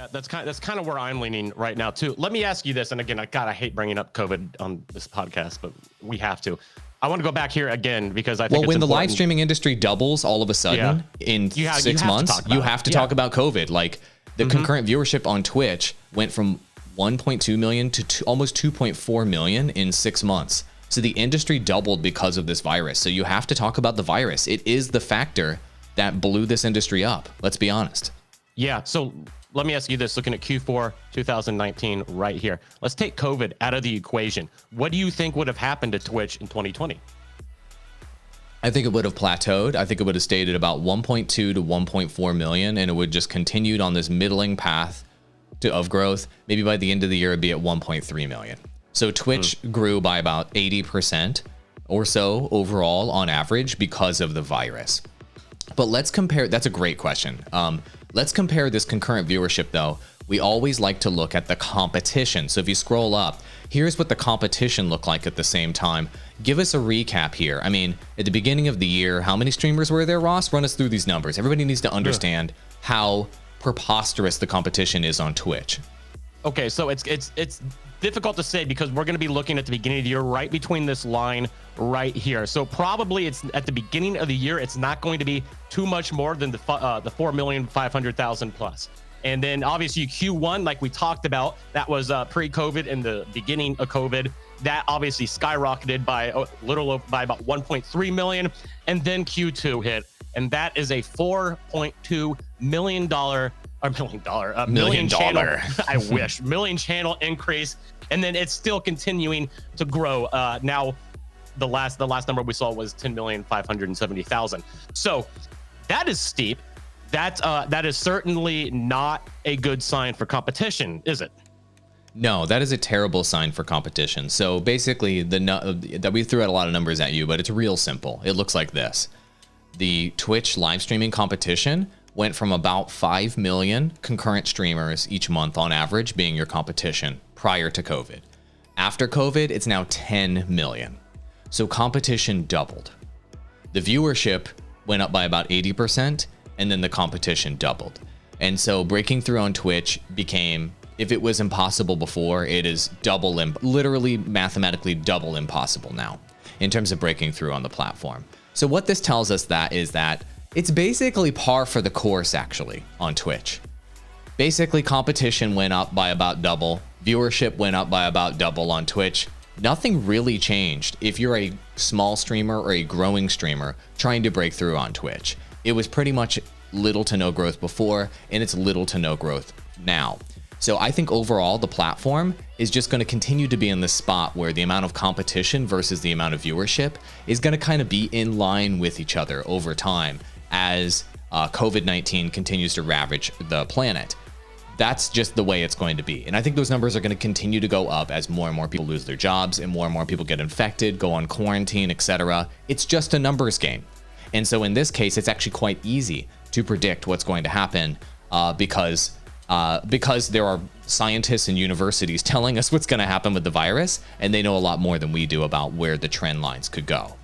Yeah, that's kind of where I'm leaning right now too. Let me ask you this, and again, I hate bringing up COVID on this podcast, but we have to. I want to go back here again because I think Well, it's when the important. live streaming industry doubles all of a sudden in You have 6 to months, talk about you it. have to Yeah. talk about COVID. Like the concurrent viewership on Twitch went from 1.2 million to almost 2.4 million in 6 months. So the industry doubled because of this virus. So you have to talk about the virus. It is the factor that blew this industry up. Let's be honest. Yeah. So let me ask you this, looking at Q4 2019 right here. Let's take COVID out of the equation. What do you think would have happened to Twitch in 2020? I think it would have plateaued. I think it would have stayed at about 1.2 to 1.4 million, and it would just continued on this middling path of growth. Maybe by the end of the year, it'd be at 1.3 million. So Twitch grew by about 80% or so overall on average because of the virus. But let's compare. That's a great question. Let's compare this concurrent viewership, though. We always like to look at the competition. So if you scroll up, here's what the competition looked like at the same time. Give us a recap here. I mean, at the beginning of the year, how many streamers were there, Ross? Run us through these numbers. Everybody needs to understand how preposterous the competition is on Twitch. Okay, so it's difficult to say because we're going to be looking at the beginning of the year right between this line right here. So probably it's at the beginning of the year, it's not going to be too much more than the 4,500,000 plus. And then obviously Q1, like we talked about, that was pre-COVID and the beginning of COVID. That obviously skyrocketed by by about 1.3 million. And then Q2 hit, and that is a $4.2 million million channel. I wish million channel increase, and then it's still continuing to grow. Now, the last number we saw was 10,570,000. So that is steep. That is certainly not a good sign for competition, is it? No, that is a terrible sign for competition. So basically, that we threw out a lot of numbers at you, but it's real simple. It looks like this. The Twitch live streaming competition went from about 5 million concurrent streamers each month on average being your competition prior to COVID. After COVID, it's now 10 million. So competition doubled. The viewership went up by about 80%, and then the competition doubled. And so breaking through on Twitch became, if it was impossible before, it is literally mathematically double impossible now in terms of breaking through on the platform. So what this tells us is that it's basically par for the course actually on Twitch. Basically competition went up by about double, viewership went up by about double on Twitch. Nothing really changed if you're a small streamer or a growing streamer trying to break through on Twitch. It was pretty much little to no growth before, and it's little to no growth now. So I think overall the platform is just going to continue to be in the spot where the amount of competition versus the amount of viewership is going to kind of be in line with each other over time as COVID-19 continues to ravage the planet. That's just the way it's going to be. And I think those numbers are going to continue to go up as more and more people lose their jobs and more people get infected, go on quarantine, etc. It's just a numbers game. And so in this case, it's actually quite easy to predict what's going to happen because there are scientists and universities telling us what's going to happen with the virus, and they know a lot more than we do about where the trend lines could go.